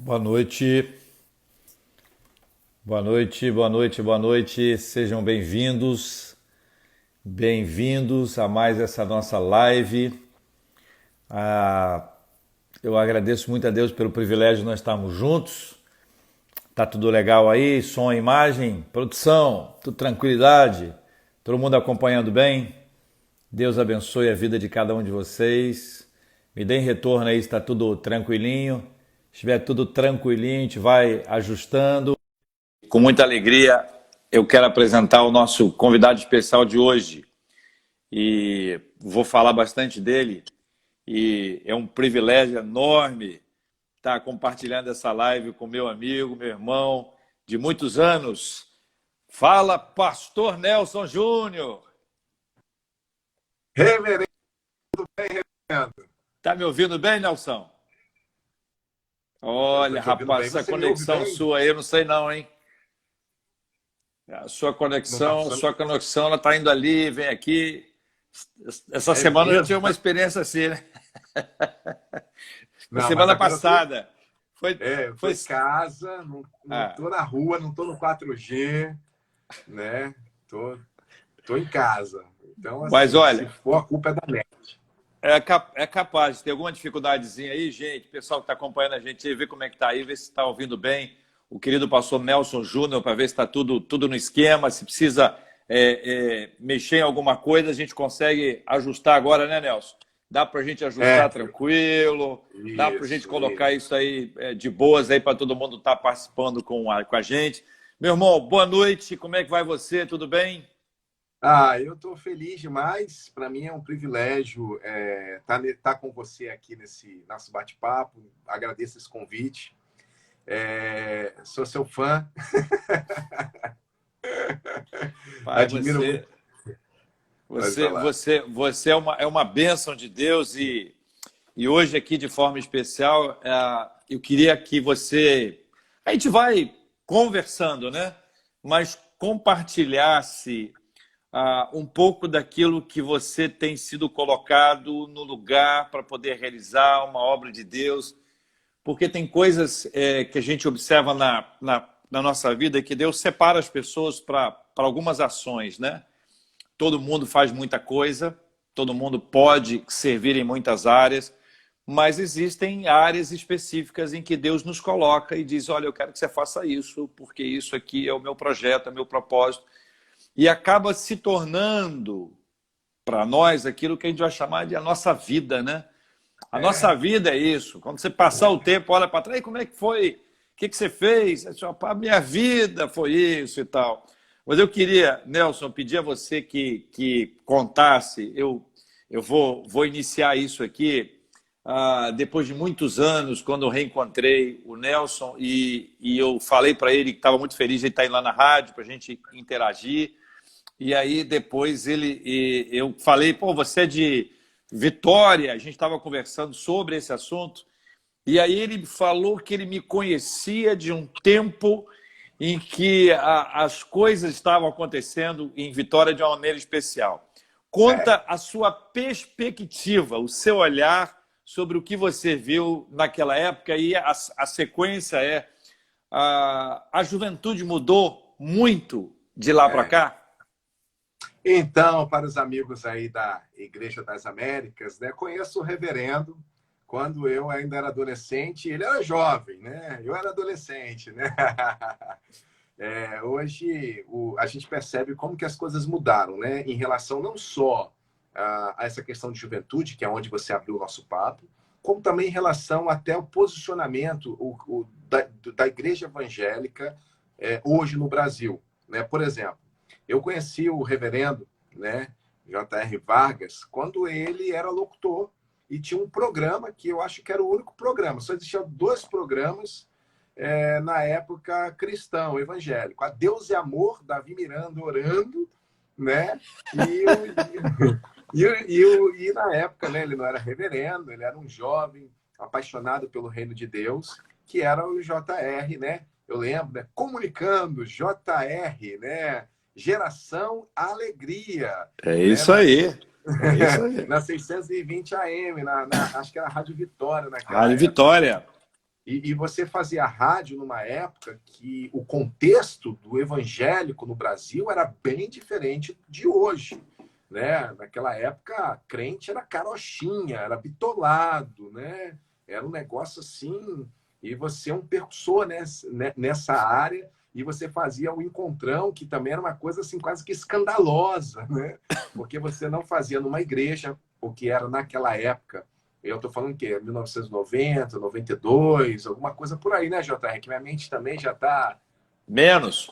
Boa noite, boa noite, boa noite, boa noite. Sejam bem-vindos a mais essa nossa live. Eu agradeço muito a Deus pelo privilégio de nós estarmos juntos. Tá tudo legal aí? Som, imagem, produção, tudo tranquilidade? Todo mundo acompanhando bem? Deus abençoe a vida de cada um de vocês. Me deem retorno aí se está tudo tranquilinho. Se estiver tudo tranquilinho, a gente vai ajustando. Com muita alegria, eu quero apresentar o nosso convidado especial de hoje. E vou falar bastante dele. E é um privilégio enorme estar compartilhando essa live com meu amigo, meu irmão, de muitos anos. Fala, Pastor Nelson Júnior. Reverendo, tudo bem, reverendo? Tá me ouvindo bem, Nelson? Olha, rapaz, essa conexão sua aí, eu não sei não, hein? A sua conexão, ela tá indo ali, vem aqui. Essa semana eu já tive uma experiência assim, né? Na semana passada. Eu tô em casa, não tô na rua, não tô no 4G, né? Tô em casa. Então, assim, mas olha, se for, a culpa é da net. É capaz de ter alguma dificuldadezinha aí, gente. O pessoal que está acompanhando a gente aí, vê como é que está aí, vê se está ouvindo bem. O querido pastor Nelson Júnior, para ver se está tudo no esquema. Se precisa mexer em alguma coisa, a gente consegue ajustar agora, né, Nelson? Dá para a gente ajustar tranquilo, dá para a gente colocar isso aí de boas aí para todo mundo estar participando com a gente. Meu irmão, boa noite, como é que vai você? Tudo bem? Eu estou feliz demais. Para mim é um privilégio tá com você aqui nesse nosso bate-papo. Agradeço esse convite. Sou seu fã. Pai, Admiro muito. Você é uma bênção de Deus e hoje aqui de forma especial eu queria que você... A gente vai conversando, né? Mas compartilhasse um pouco daquilo que você tem sido colocado no lugar para poder realizar uma obra de Deus, porque tem coisas que a gente observa na nossa vida que Deus separa as pessoas para algumas ações, né? Todo mundo faz muita coisa, todo mundo pode servir em muitas áreas, mas existem áreas específicas em que Deus nos coloca e diz, olha, eu quero que você faça isso, porque isso aqui é o meu projeto, é o meu propósito. E acaba se tornando, para nós, aquilo que a gente vai chamar de a nossa vida, né? A nossa vida é isso. Quando você passar o tempo, olha para trás, como é que foi? O que você fez? A minha vida foi isso e tal. Mas eu queria, Nelson, pedir a você que contasse. Eu vou iniciar isso aqui depois de muitos anos, quando eu reencontrei o Nelson e eu falei para ele que estava muito feliz de ele estar indo lá na rádio para a gente interagir. E aí depois eu falei, pô, você é de Vitória, a gente estava conversando sobre esse assunto, e aí ele falou que ele me conhecia de um tempo em que as coisas estavam acontecendo em Vitória de uma maneira especial. Conta a sua perspectiva, o seu olhar sobre o que você viu naquela época, e a sequência a juventude mudou muito de lá para cá? Então, para os amigos aí da Igreja das Américas, né, conheço o reverendo quando eu ainda era adolescente. Ele era jovem, né? Eu era adolescente, né? Hoje a gente percebe como que as coisas mudaram, né? Em relação não só a essa questão de juventude, que é onde você abriu o nosso papo, como também em relação até ao posicionamento da Igreja Evangélica hoje no Brasil, né? Por exemplo, eu conheci o reverendo, né, J.R. Vargas, quando ele era locutor e tinha um programa que eu acho que era o único programa. Só existiam 2 programas na época cristão, evangélico. A Deus é Amor, Davi Miranda orando, né? E na época, né, ele não era reverendo, ele era um jovem apaixonado pelo reino de Deus, que era o JR, né? Eu lembro, né? Comunicando, JR, né? Geração Alegria. É isso aí. É isso aí. Na 620 AM, acho que era a Rádio Vitória naquela Rádio época. Vitória. E você fazia rádio numa época que o contexto do evangélico no Brasil era bem diferente de hoje, né? Naquela época, crente era carochinha, era bitolado, né? Era um negócio assim, e você é um percussor nessa área, e você fazia o encontrão, que também era uma coisa assim quase que escandalosa, né? Porque você não fazia numa igreja, o que era naquela época. Eu estou falando que é 1990, 92, alguma coisa por aí, né, JR? Que minha mente também já está Menos.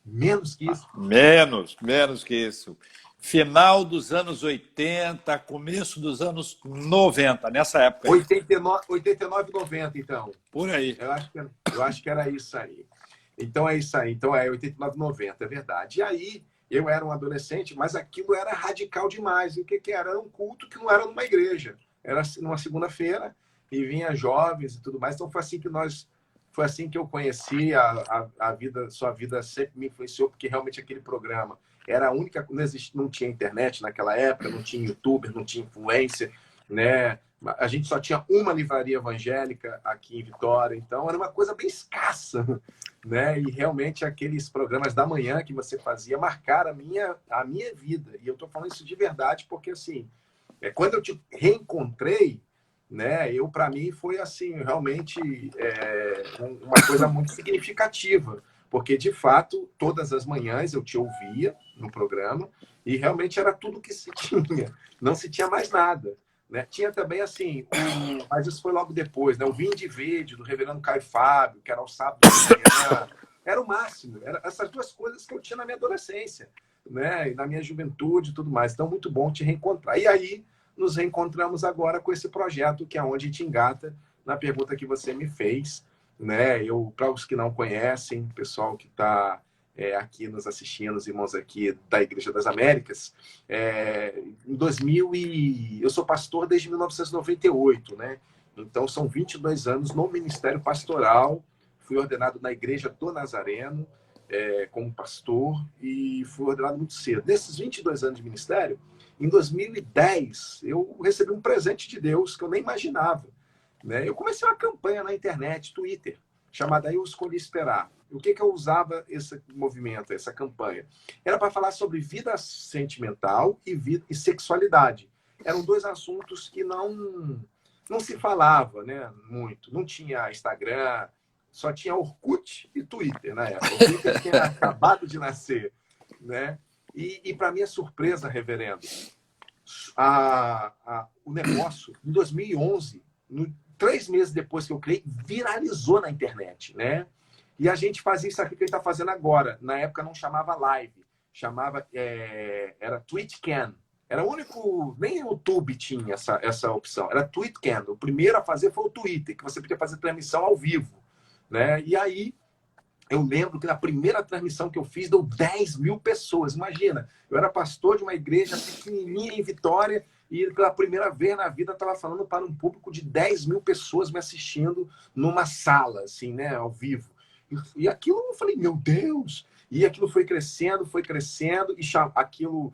menos que isso. Menos que isso. Final dos anos 80, começo dos anos 90, nessa época aí. 89, 90, então. Por aí. Eu acho que era isso aí. Então é isso aí. Então é 89, 90, é verdade. E aí, eu era um adolescente, mas aquilo era radical demais. E o que era? Era um culto que não era numa igreja. Era numa segunda-feira e vinha jovens e tudo mais. Então foi assim que eu conheci a vida. Sua vida sempre me influenciou, porque realmente aquele programa era a única. Não tinha internet naquela época, não tinha youtuber, não tinha influencer, né? A gente só tinha uma livraria evangélica aqui em Vitória, então era uma coisa bem escassa, né? E realmente aqueles programas da manhã que você fazia marcaram a minha vida. E eu estou falando isso de verdade porque, assim, quando eu te reencontrei, né? Para mim foi assim realmente uma coisa muito significativa, porque de fato todas as manhãs eu te ouvia no programa e realmente era tudo que se tinha, não se tinha mais nada, né? Tinha também assim, mas isso foi logo depois, né? O Vinho de Verde do Reverendo Caio Fábio, que era aos sábados de manhã, era o máximo, era essas duas coisas que eu tinha na minha adolescência, né? E na minha juventude e tudo mais. Então muito bom te reencontrar. E aí nos reencontramos agora com esse projeto, que é onde te engata na pergunta que você me fez, né? Para os que não conhecem, o pessoal que está aqui nos assistindo, os irmãos aqui da Igreja das Américas, em 2000 eu sou pastor desde 1998, né? Então são 22 anos no ministério pastoral. Fui ordenado na Igreja do Nazareno como pastor e fui ordenado muito cedo. Nesses 22 anos de ministério, em 2010, eu recebi um presente de Deus que eu nem imaginava, né? Eu comecei uma campanha na internet, Twitter, chamada Eu Escolhi Esperar. O que eu usava esse movimento, essa campanha? Era para falar sobre vida sentimental e sexualidade. Eram dois assuntos que não se falava, né, muito. Não tinha Instagram, só tinha Orkut e Twitter na época. O Twitter tinha acabado de nascer, né? E para minha surpresa, reverendo, o negócio, em 2011, 3 meses depois que eu criei, viralizou na internet, né? E a gente fazia isso aqui que a gente está fazendo agora. Na época não chamava live, era TweetCam. Era o único, nem o YouTube tinha essa opção, era TweetCam. O primeiro a fazer foi o Twitter, que você podia fazer transmissão ao vivo, né? E aí, eu lembro que na primeira transmissão que eu fiz, deu 10 mil pessoas. Imagina, eu era pastor de uma igreja pequenininha em Vitória e pela primeira vez na vida estava falando para um público de 10 mil pessoas me assistindo numa sala, assim, né, ao vivo. E aquilo, eu falei, meu Deus! E aquilo foi crescendo, e aquilo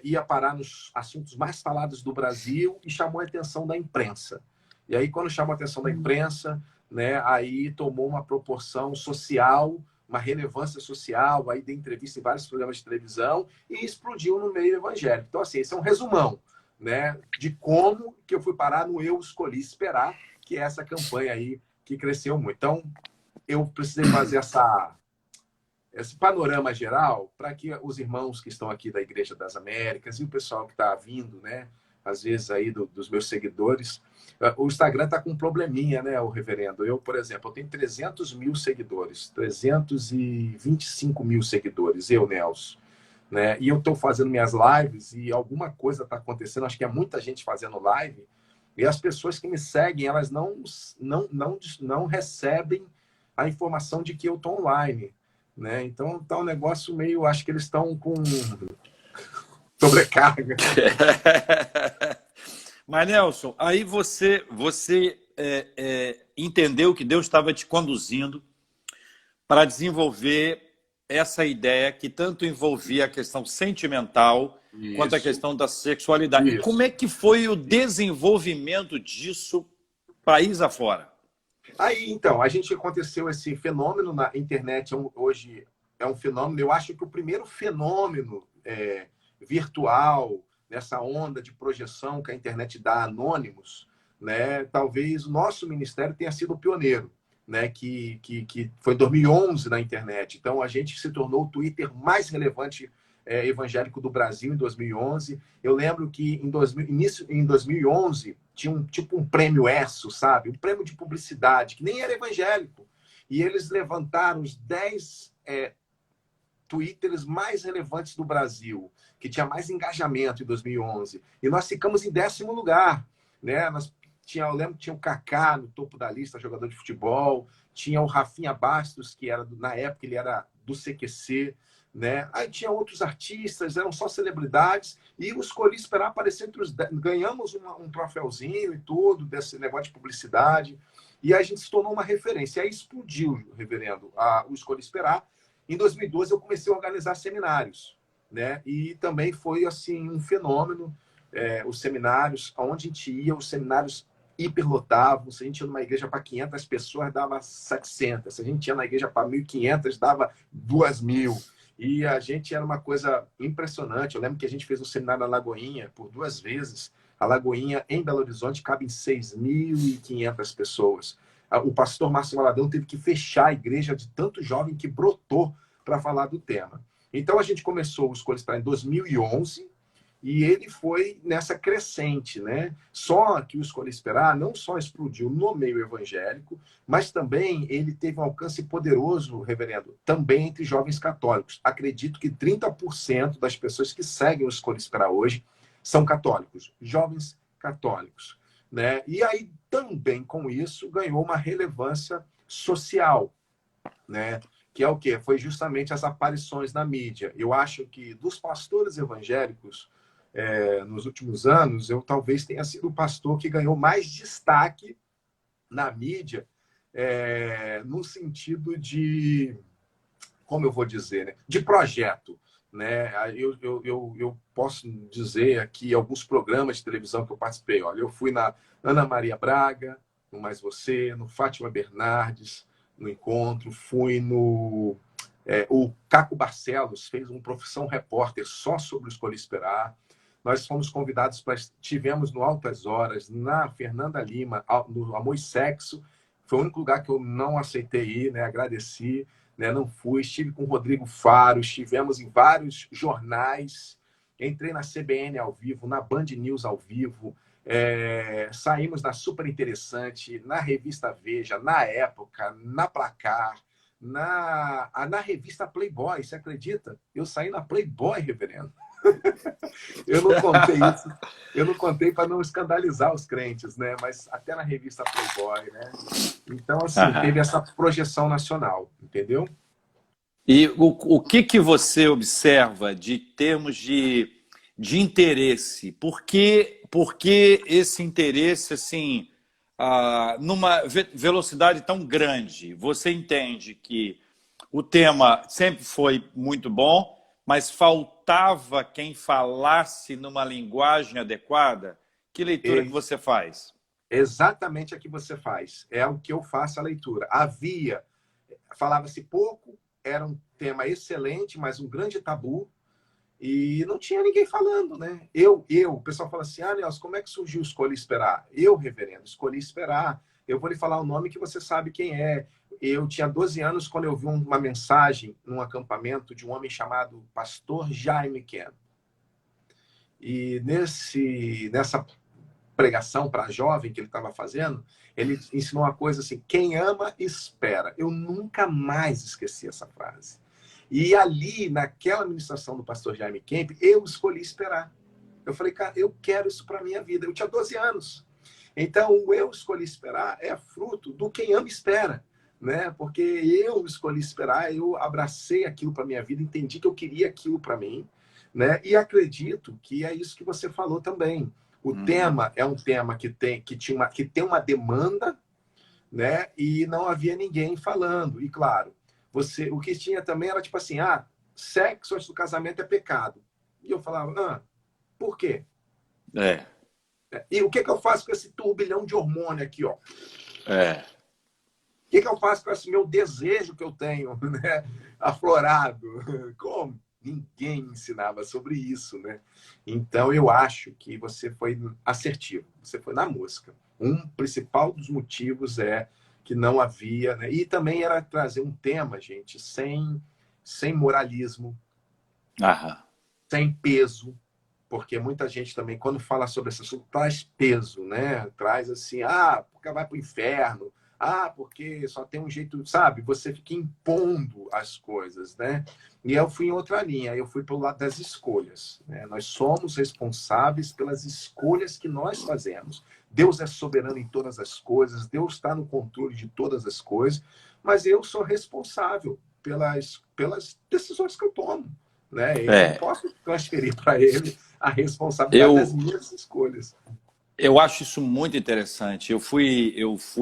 ia parar nos assuntos mais falados do Brasil e chamou a atenção da imprensa. E aí, quando chamou a atenção da imprensa, né, aí tomou uma proporção social, uma relevância social, aí dei entrevista em vários programas de televisão e explodiu no meio evangélico. Então, assim, esse é um resumão, né, de como que eu fui parar no Eu Escolhi Esperar, que é essa campanha aí que cresceu muito. Então, eu precisei fazer esse panorama geral para que os irmãos que estão aqui da Igreja das Américas e o pessoal que está vindo, né, às vezes aí dos meus seguidores. O Instagram está com um probleminha, né, o reverendo? Eu, por exemplo, eu tenho 300 mil seguidores, 325 mil seguidores, eu, Nelson. Né? E eu estou fazendo minhas lives e alguma coisa está acontecendo, acho que é muita gente fazendo live, e as pessoas que me seguem, elas não recebem a informação de que eu estou online. Né? Então, tá um negócio meio... Acho que eles estão com sobrecarga. Mas, Nelson, aí você entendeu que Deus estava te conduzindo para desenvolver essa ideia que tanto envolvia a questão sentimental quanto a questão da sexualidade. Como é que foi o desenvolvimento disso país afora? Aí, então, a gente aconteceu esse fenômeno na internet, hoje é um fenômeno. Eu acho que o primeiro fenômeno virtual, nessa onda de projeção que a internet dá a anônimos, né, talvez o nosso ministério tenha sido o pioneiro, né, que foi em 2011 na internet. Então, a gente se tornou o Twitter mais relevante evangélico do Brasil em 2011. Eu lembro que em 2011 tinha um prêmio ESSO, sabe? Um prêmio de publicidade, que nem era evangélico. E eles levantaram os 10 Twitters mais relevantes do Brasil, que tinha mais engajamento em 2011. E nós ficamos em 10º lugar. Né? Eu lembro que tinha o Kaká no topo da lista, jogador de futebol. Tinha o Rafinha Bastos, que era na época ele era do CQC. Né? Aí tinha outros artistas, eram só celebridades, e eu escolhi esperar aparecer entre os 10. Ganhamos um troféuzinho e tudo, desse negócio de publicidade, e a gente se tornou uma referência. Aí explodiu, reverendo, o Escolhi Esperar. Em 2012 eu comecei a organizar seminários, né? E também foi assim um fenômeno, os seminários, onde a gente ia, os seminários hiperlotavam. Se a gente ia numa igreja para 500 pessoas, dava 700. Se a gente ia na igreja para 1.500, dava 2.000. E a gente era uma coisa impressionante. Eu lembro que a gente fez um seminário na Lagoinha por 2 vezes. A Lagoinha, em Belo Horizonte, cabe em 6.500 pessoas. O pastor Márcio Valadão teve que fechar a igreja de tanto jovem que brotou para falar do tema. Então, a gente começou o Escolha Esperar em 2011, e ele foi nessa crescente, né? Só que o Escolha Esperar não só explodiu no meio evangélico, mas também ele teve um alcance poderoso, reverendo, também entre jovens católicos. Acredito que 30% das pessoas que seguem o Escolha Esperar hoje são católicos, jovens católicos. Né? E aí, também com isso, ganhou uma relevância social, né? Que é o quê? Foi justamente as aparições na mídia. Eu acho que dos pastores evangélicos, nos últimos anos, eu talvez tenha sido o pastor que ganhou mais destaque na mídia, no sentido de, como eu vou dizer, né? De projeto. Né? Eu posso dizer aqui alguns programas de televisão que eu participei. Olha, eu fui na Ana Maria Braga, no Mais Você, no Fátima Bernardes, no Encontro, fui no... o Caco Barcelos fez um Profissão Repórter só sobre o Escolha Esperar. Nós fomos convidados tivemos no Altas Horas, na Fernanda Lima, no Amor e Sexo. Foi o único lugar que eu não aceitei ir, né? Agradeci, né? Não fui. Estive com o Rodrigo Faro, estivemos em vários jornais, entrei na CBN ao vivo, na Band News ao vivo, saímos na Super Interessante, na Revista Veja, na Época, na Placar, na revista Playboy, você acredita? Eu saí na Playboy, reverendo. Eu não contei isso, eu não contei para não escandalizar os crentes, né? Mas até na revista Playboy, né? Então, assim, teve essa projeção nacional, entendeu? E o que você observa de termos de interesse? Por que esse interesse, assim, numa velocidade tão grande? Você entende que o tema sempre foi muito bom, mas faltava quem falasse numa linguagem adequada? Que leitura que você faz? Exatamente a que você faz. É o que eu faço a leitura. Falava-se pouco, era um tema excelente, mas um grande tabu, e não tinha ninguém falando, né? O pessoal fala assim, Nelson, como é que surgiu o Escolhi Esperar? Eu, reverendo, escolhi esperar. Eu vou lhe falar o nome que você sabe quem é. Eu tinha 12 anos quando eu vi uma mensagem num acampamento de um homem chamado Pastor Jaime Ken. E nessa pregação para jovem que ele estava fazendo, ele ensinou uma coisa assim, quem ama, espera. Eu nunca mais esqueci essa frase. E ali, naquela ministração do pastor Jaime Kemp, eu escolhi esperar. Eu falei, cara, eu quero isso para minha vida. Eu tinha 12 anos. Então, o eu escolhi esperar é fruto do quem ama espera. Né? Porque eu escolhi esperar, eu abracei aquilo para minha vida, entendi que eu queria aquilo para mim. Né? E acredito que é isso que você falou também. O tema é um tema que tem uma demanda, né? E não havia ninguém falando. E claro, o que tinha também era tipo assim, sexo antes do casamento é pecado. E eu falava, por quê? E o que eu faço com esse turbilhão de hormônio aqui, ó? que eu faço com esse meu desejo que eu tenho, né? Aflorado? Como? Ninguém ensinava sobre isso, né? Então, eu acho que você foi assertivo, você foi na mosca. Um principal dos motivos é que não havia, né? E também era trazer um tema, gente, sem moralismo, Aham. sem peso, porque muita gente também, quando fala sobre esse assunto, traz peso, né? Traz assim, porque vai para o inferno, porque só tem um jeito, sabe? Você fica impondo as coisas, né? E eu fui em outra linha, eu fui pelo lado das escolhas, né? Nós somos responsáveis pelas escolhas que nós fazemos. Deus é soberano em todas as coisas, Deus está no controle de todas as coisas, mas eu sou responsável pelas decisões que eu tomo, né? Eu não É, posso transferir para ele a responsabilidade das eu, minhas escolhas. eu acho isso muito interessante. Eu fui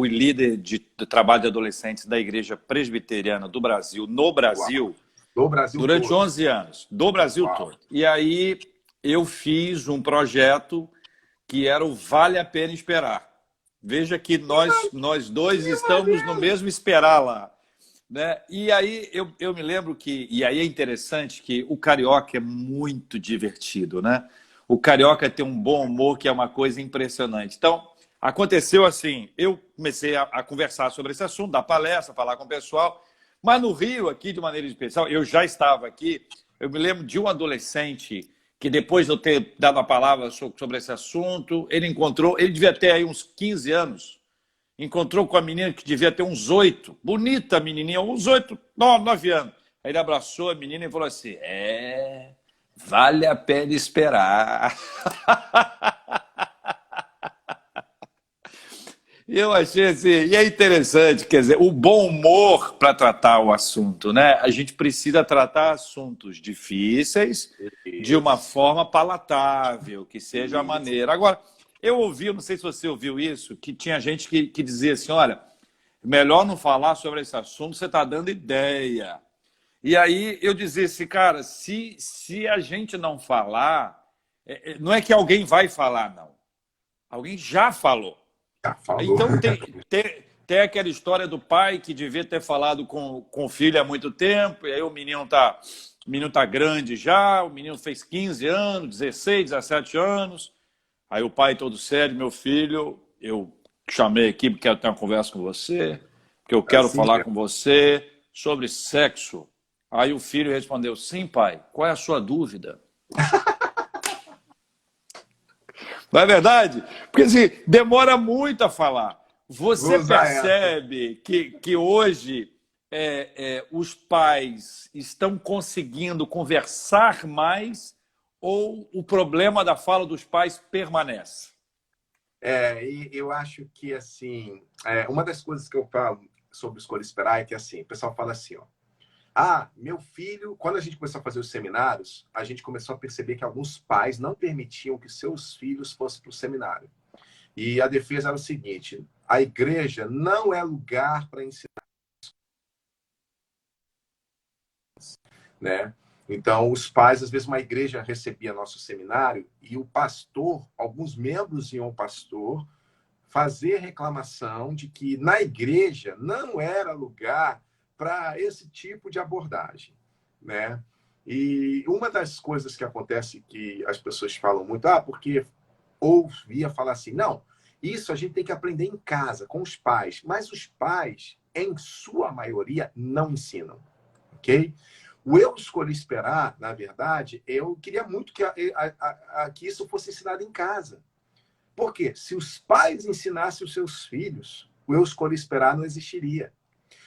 líder de trabalho de adolescentes da Igreja Presbiteriana do Brasil, no Uau. Brasil, Do Brasil durante todo. 11 anos, do Brasil Uau. todo. E aí eu fiz um projeto que era o Vale a Pena Esperar. Veja que nós dois Que estamos no maneiro! mesmo esperar lá. Né? E aí eu me lembro que, e aí é interessante que o carioca é muito divertido, né? O carioca tem um bom humor que é uma coisa impressionante. Então, aconteceu assim, eu comecei a conversar sobre esse assunto, dar palestra, falar com o pessoal, mas no Rio, aqui de maneira especial, eu já estava aqui, eu me lembro de um adolescente que depois de eu ter dado a palavra sobre esse assunto, ele devia ter aí uns 15 anos, encontrou com a menina que devia ter uns 8, bonita menininha, uns 8, 9 anos. Aí ele abraçou a menina e falou assim, vale a pena esperar. E eu achei assim, e é interessante, quer dizer, o bom humor para tratar o assunto, né? A gente precisa tratar assuntos difíceis de uma Isso, forma palatável, que seja a isso. maneira. Agora, eu ouvi, não sei se você ouviu isso, que tinha gente que dizia assim, olha, melhor não falar sobre esse assunto, você está dando ideia. E aí eu dizia assim, cara, se a gente não falar, não é que alguém vai falar, não. Alguém já falou. Já falou. Então tem aquela história do pai que devia ter falado com o filho há muito tempo, e aí o menino tá grande já, o menino fez 15 anos, 16, 17 anos. Aí o pai todo sério, meu filho, eu chamei aqui porque quero ter uma conversa com você, porque eu quero Assim falar mesmo. com você sobre sexo. Aí o filho respondeu, sim, pai, qual é a sua dúvida? Não é verdade? Porque assim, demora muito a falar. Vou Você usar essa. percebe que hoje os pais estão conseguindo conversar mais ou o problema da fala dos pais permanece? E eu acho que, assim, uma das coisas que eu falo sobre escolha esperar é que, assim, o pessoal fala assim, ó, meu filho, quando a gente começou a fazer os seminários, a gente começou a perceber que alguns pais não permitiam que seus filhos fossem para o seminário. E a defesa era o seguinte, a igreja não é lugar para ensinar, né? Então, os pais, às vezes, uma igreja recebia nosso seminário e o pastor, alguns membros iam ao pastor fazer reclamação de que na igreja não era lugar para esse tipo de abordagem, né? E uma das coisas que acontece que as pessoas falam muito, porque ouvia falar assim, não, isso a gente tem que aprender em casa, com os pais, mas os pais, em sua maioria, não ensinam, ok? O eu escolhi esperar, na verdade, eu queria muito que isso fosse ensinado em casa. Porque se os pais ensinassem os seus filhos, o eu escolhi esperar não existiria.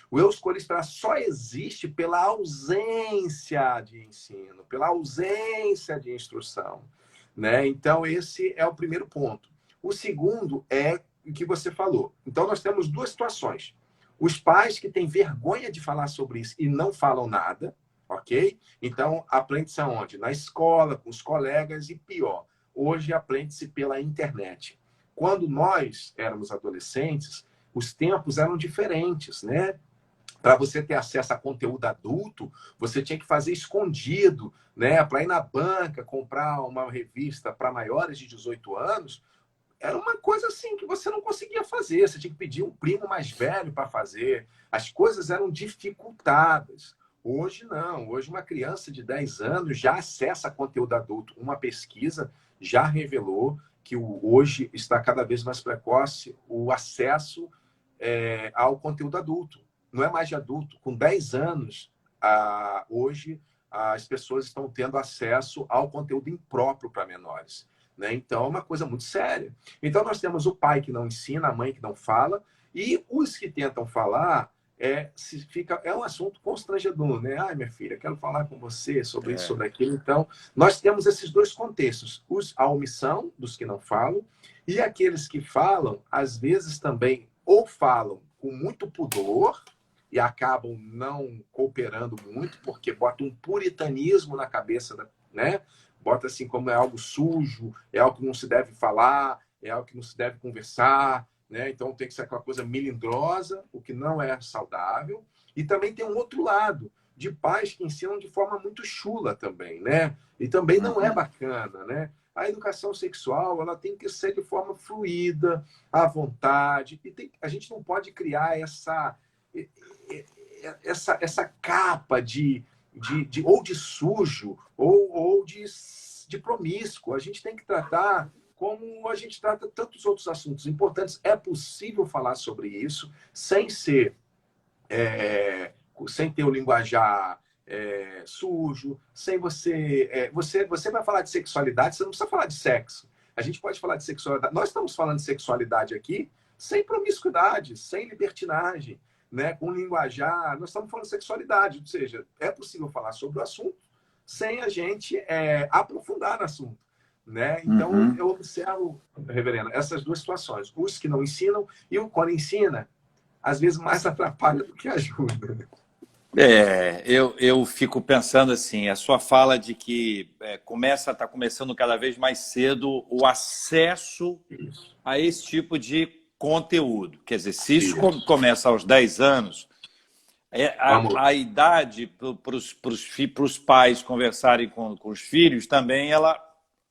O eu escolhi esperar só existe pela ausência de ensino, pela ausência de instrução, né? Então esse é o primeiro ponto. O segundo é o que você falou. Então nós temos duas situações. Os pais que têm vergonha de falar sobre isso e não falam nada, ok? Então aprende-se aonde? Na escola, com os colegas e pior, hoje aprende-se pela internet. Quando nós éramos adolescentes, os tempos eram diferentes, né? Para você ter acesso a conteúdo adulto, você tinha que fazer escondido, né? Para ir na banca comprar uma revista para maiores de 18 anos, era uma coisa assim que você não conseguia fazer. Você tinha que pedir um primo mais velho para fazer. As coisas eram dificultadas. Hoje não. Hoje uma criança de 10 anos já acessa conteúdo adulto. Uma pesquisa já revelou que hoje está cada vez mais precoce o acesso ao conteúdo adulto. Não é mais de adulto. Com 10 anos, hoje as pessoas estão tendo acesso ao conteúdo impróprio para menores. Né? Então, é uma coisa muito séria. Então, nós temos o pai que não ensina, a mãe que não fala, e os que tentam falar é um assunto constrangedor, né? Ai, minha filha, quero falar com você sobre isso, sobre aquilo. Então, nós temos esses dois contextos: a omissão dos que não falam, e aqueles que falam, às vezes também, ou falam com muito pudor, e acabam não cooperando muito, porque botam um puritanismo na cabeça, né? Bota assim como é algo sujo, é algo que não se deve falar, é algo que não se deve conversar, né? Então tem que ser aquela coisa melindrosa, o que não é saudável. E também tem um outro lado, de pais que ensinam de forma muito chula também, né? E também não é bacana, né? A educação sexual, ela tem que ser de forma fluida, à vontade. E a gente não pode criar essa capa ou de sujo ou de promíscuo. A gente tem que tratar como a gente trata tantos outros assuntos importantes. É possível falar sobre isso sem ter o linguajar sujo, sem você vai falar de sexualidade, você não precisa falar de sexo. A gente pode falar de sexualidade. Nós estamos falando de sexualidade aqui sem promiscuidade, sem libertinagem, né? Com linguajar. Nós estamos falando de sexualidade, ou seja, é possível falar sobre o assunto sem a gente aprofundar no assunto. Né? Então, eu observo, reverendo, essas duas situações. Os que não ensinam e o quando ensina, às vezes mais atrapalha do que ajuda. Eu fico pensando assim, a sua fala de que está começando cada vez mais cedo o acesso a esse tipo de conteúdo. Quer dizer, se isso começa aos 10 anos, a idade para os pais conversarem com os filhos também ela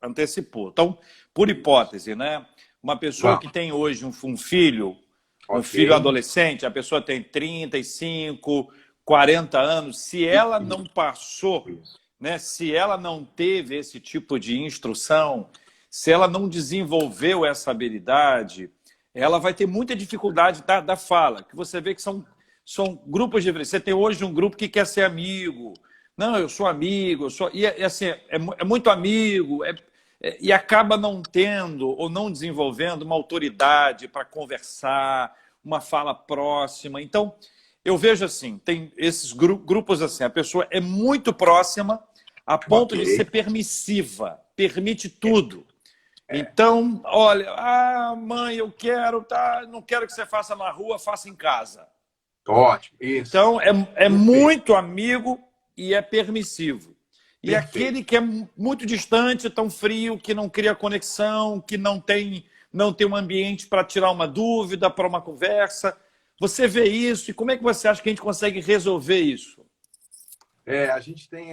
antecipou. Então, por hipótese, né? Uma pessoa que tem hoje um filho, um filho adolescente, a pessoa tem 35, 40 anos, se ela não passou, né, se ela não teve esse tipo de instrução, se ela não desenvolveu essa habilidade, ela vai ter muita dificuldade da fala, que você vê que são grupos de... Você tem hoje um grupo que quer ser amigo. Não, eu sou amigo, e assim, é muito amigo, e acaba não tendo ou não desenvolvendo uma autoridade para conversar, uma fala próxima. Então, eu vejo assim, tem esses grupos assim, a pessoa é muito próxima a ponto de ser permissiva, permite tudo. Então, olha, mãe, eu quero, não quero que você faça na rua, faça em casa. Ótimo, isso. Então, é muito amigo e é permissivo. E aquele que é muito distante, tão frio, que não cria conexão, que não tem um ambiente para tirar uma dúvida, para uma conversa. Você vê isso e como é que você acha que a gente consegue resolver isso? A gente tem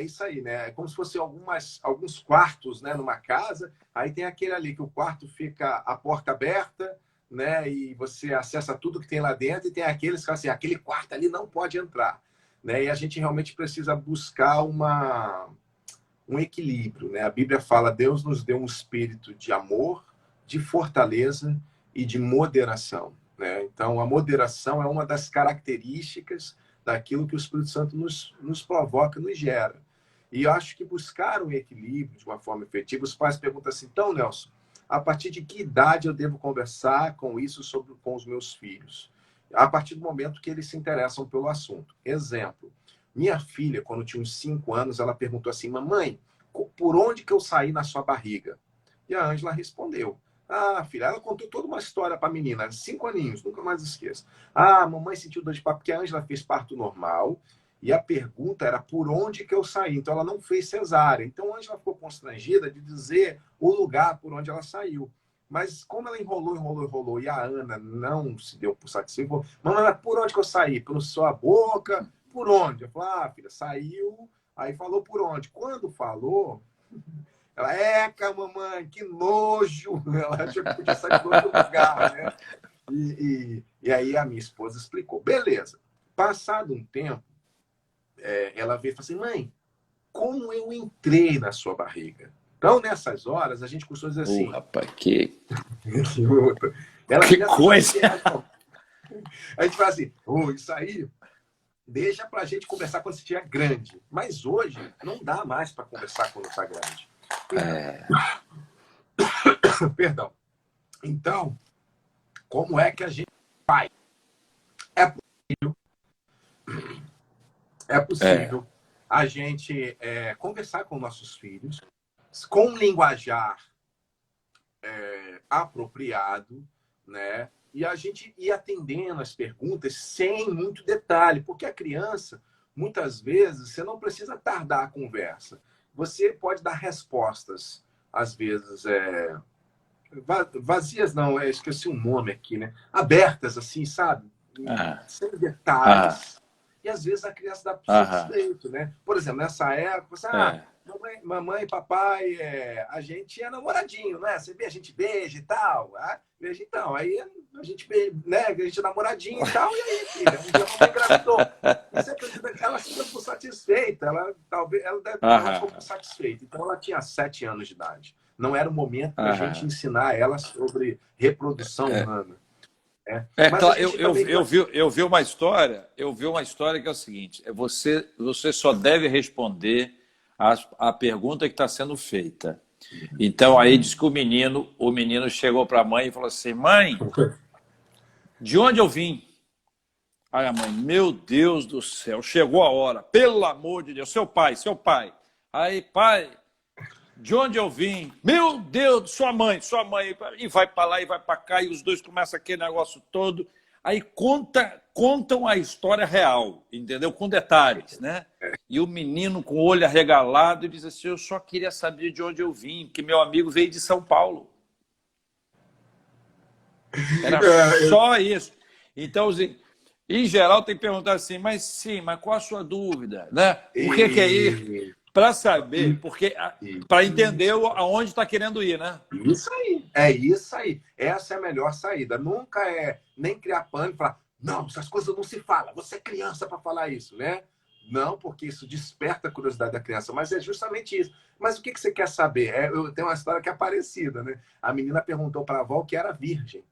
isso aí, né? É como se fosse alguns quartos, né, numa casa. Aí tem aquele ali que o quarto fica a porta aberta, né? E você acessa tudo que tem lá dentro. E tem aqueles que assim, aquele quarto ali não pode entrar, né? E a gente realmente precisa buscar um equilíbrio, né? A Bíblia fala: Deus nos deu um espírito de amor, de fortaleza e de moderação, né? Então, a moderação é uma das características daquilo que o Espírito Santo nos provoca, nos gera. E eu acho que buscar um equilíbrio de uma forma efetiva, os pais perguntam assim: então, Nelson, a partir de que idade eu devo conversar com os meus filhos? A partir do momento que eles se interessam pelo assunto. Exemplo, minha filha, quando tinha uns 5 anos, ela perguntou assim: mamãe, por onde que eu saí na sua barriga? E a Ângela respondeu: ah, filha, ela contou toda uma história para a menina, 5 aninhos, nunca mais esqueço. Ah, mamãe sentiu dor de parto, porque a Ângela fez parto normal, e a pergunta era por onde que eu saí. Então, ela não fez cesárea. Então, a Ângela ficou constrangida de dizer o lugar por onde ela saiu. Mas como ela enrolou, e a Ana não se deu por satisfeita, mamãe, por onde que eu saí? Pela sua boca? Por onde? Eu falei: ah, filha, saiu, aí falou por onde. Quando falou, Ela, mamãe, que nojo. Ela achou que podia sair do outro lugar, né? E aí a minha esposa explicou. Beleza. Passado um tempo, ela veio e falou assim, mãe, como eu entrei na sua barriga? Então, nessas horas, a gente costuma dizer assim... rapaz, que ela que já sabe coisa! que é, a gente fala assim, isso aí deixa pra gente conversar quando você estiver grande. Mas hoje não dá mais para conversar quando está grande. Perdão. Então, como é que a gente faz? É possível a gente conversar com nossos filhos com um linguajar apropriado, né? E a gente ir atendendo as perguntas sem muito detalhe, porque a criança, muitas vezes, você não precisa tardar a conversa. Você pode dar respostas, às vezes, vazias não, esqueci o nome aqui, né? Abertas, assim, sabe? Sem detalhes. E às vezes a criança dá por satisfeito, né? Por exemplo, nessa época, você, mamãe, papai, a gente é namoradinho, né? Você vê, a gente beija e tal. Beija então. Aí a gente, né? A gente é namoradinho e tal. E aí, filha, um dia a mamãe engravidou. E você acredita que ela se deu por satisfeita? Ela ficou por satisfeita. Então ela tinha 7 anos de idade. Não era o momento para a gente ensinar ela sobre reprodução humana. Mas Claro, eu vi uma história, que é o seguinte: você só deve responder a pergunta que está sendo feita. Então aí diz que o menino chegou para a mãe e falou assim: mãe, de onde eu vim? Aí a mãe, meu Deus do céu, chegou a hora, pelo amor de Deus, seu pai. Aí, pai, de onde eu vim? Meu Deus, sua mãe. E vai para lá e vai para cá, e os dois começam aquele negócio todo. Aí contam a história real, entendeu? Com detalhes, né? E o menino com o olho arregalado diz assim, eu só queria saber de onde eu vim, porque meu amigo veio de São Paulo. Era só isso. Então, em geral, tem que perguntar assim, mas qual a sua dúvida? Né? O que é isso? Para saber, para entender aonde está querendo ir, né? Isso aí, isso aí. Essa é a melhor saída. Nunca nem criar pânico e falar, não, essas coisas não se falam, você é criança para falar isso, né? Não, porque isso desperta a curiosidade da criança, mas é justamente isso. Mas o que você quer saber? Eu tenho uma história que é parecida, né? A menina perguntou para a avó o que era virgem.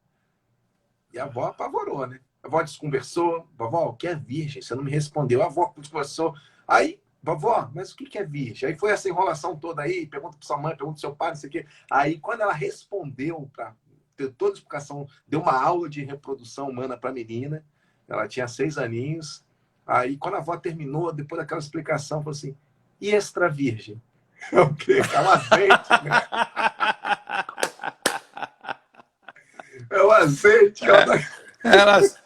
E a avó apavorou, né? A avó desconversou. Vovó, o que é virgem? Você não me respondeu. A avó desconversou. Aí, vovó, mas o que é virgem? Aí foi essa enrolação toda aí, pergunta para sua mãe, pergunta para seu pai, não sei o quê. Aí, quando ela respondeu, para ter toda a explicação, deu uma aula de reprodução humana para a menina, ela tinha 6 aninhos. Aí, quando a avó terminou, depois daquela explicação, falou assim, e extra virgem? O quê? É um azeite, né? É o azeite.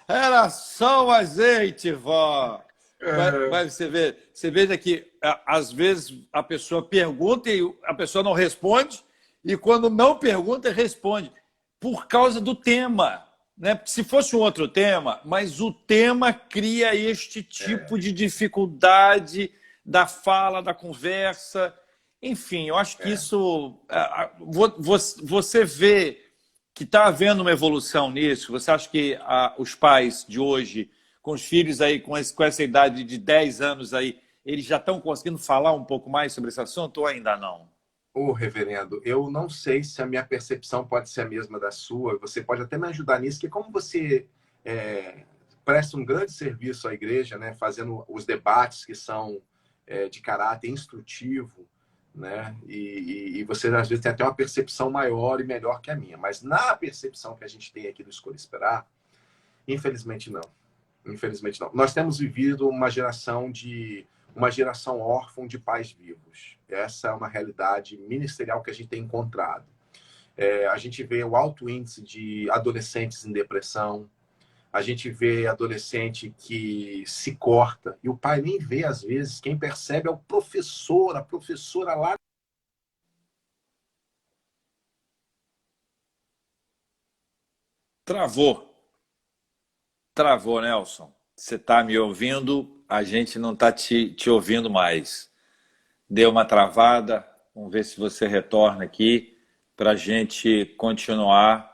Era só o azeite, vó. Mas você veja que, às vezes, a pessoa pergunta e a pessoa não responde, e quando não pergunta, responde, por causa do tema. Né? Porque se fosse um outro tema, mas o tema cria este tipo de dificuldade da fala, da conversa. Enfim, eu acho que isso... Você vê que está havendo uma evolução nisso? Você acha que os pais de hoje, com os filhos aí com essa idade de 10 anos aí, eles já estão conseguindo falar um pouco mais sobre esse assunto ou ainda não? Reverendo, eu não sei se a minha percepção pode ser a mesma da sua. Você pode até me ajudar nisso, que como você presta um grande serviço à igreja, né, fazendo os debates que são de caráter instrutivo, né? E você às vezes tem até uma percepção maior e melhor que a minha, mas na percepção que a gente tem aqui do Escolha Esperar, infelizmente não. Infelizmente não. Nós temos vivido uma geração órfã de pais vivos. Essa é uma realidade ministerial que a gente tem encontrado. A gente vê o alto índice de adolescentes em depressão. A gente vê adolescente que se corta e o pai nem vê, às vezes. Quem percebe é o professor, a professora lá. Travou, Nelson. Você está me ouvindo? A gente não está te ouvindo mais. Deu uma travada. Vamos ver se você retorna aqui para a gente continuar.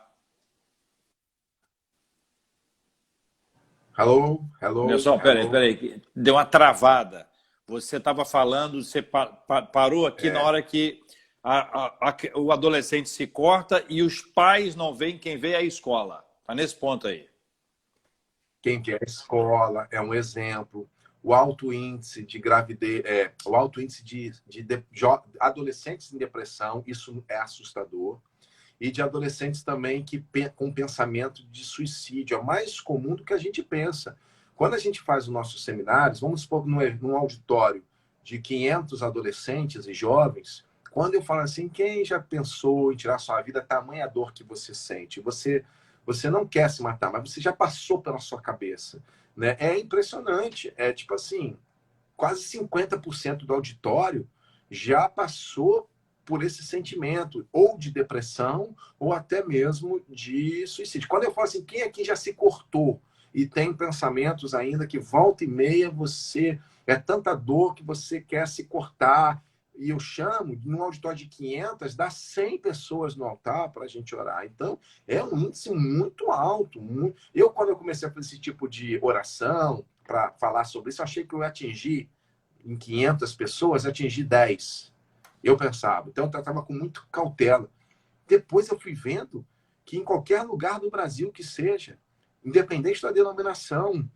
Hello, hello, Nilson, hello. peraí, deu uma travada. Você estava falando, você parou aqui na É, hora que o adolescente se corta e os pais não veem, quem vê é a escola. Está nesse ponto aí. quem quer escola é um exemplo. O alto índice de gravidez, o alto índice de adolescentes em depressão, isso é assustador. E de adolescentes também com pensamento de suicídio. É mais comum do que a gente pensa. Quando a gente faz os nossos seminários, vamos supor num auditório de 500 adolescentes e jovens, quando eu falo assim, quem já pensou em tirar sua vida, tamanha dor que você sente? Você não quer se matar, mas você já passou pela sua cabeça. Né? É impressionante. É tipo assim, quase 50% do auditório já passou por esse sentimento, ou de depressão, ou até mesmo de suicídio. Quando eu falo assim, quem aqui já se cortou e tem pensamentos ainda que volta e meia você é tanta dor que você quer se cortar, e eu chamo, num auditório de 500, dá 100 pessoas no altar para a gente orar. Então, é um índice muito alto. Eu, quando eu comecei a fazer esse tipo de oração, para falar sobre isso, eu achei que eu ia atingir, em 500 pessoas, atingir 10. Eu pensava. Então, eu tratava com muito cautela. Depois eu fui vendo que em qualquer lugar do Brasil que seja, independente da denominação,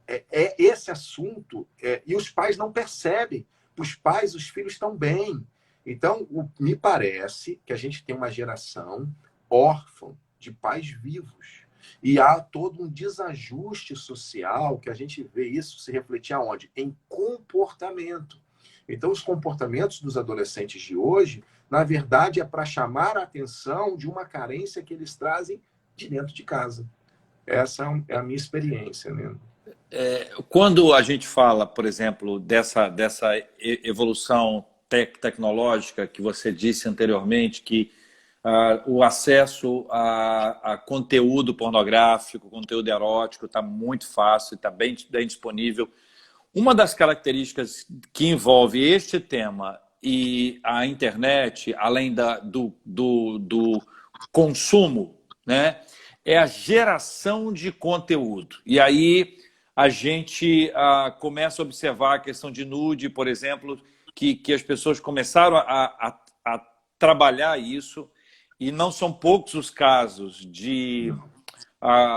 é esse assunto, e os pais não percebem. Os pais, os filhos estão bem. Então, me parece que a gente tem uma geração órfã de pais vivos. E há todo um desajuste social que a gente vê isso se refletir aonde? Em comportamento. Então, os comportamentos dos adolescentes de hoje, na verdade, é para chamar a atenção de uma carência que eles trazem de dentro de casa. Essa é a minha experiência, né? Quando a gente fala, por exemplo, dessa evolução tecnológica que você disse anteriormente, que o acesso a conteúdo pornográfico, conteúdo erótico está muito fácil, está bem disponível. Uma das características que envolve este tema e a internet, além do consumo, né, é a geração de conteúdo. E aí a gente começa a observar a questão de nude, por exemplo, que as pessoas começaram a trabalhar isso, e não são poucos os casos de...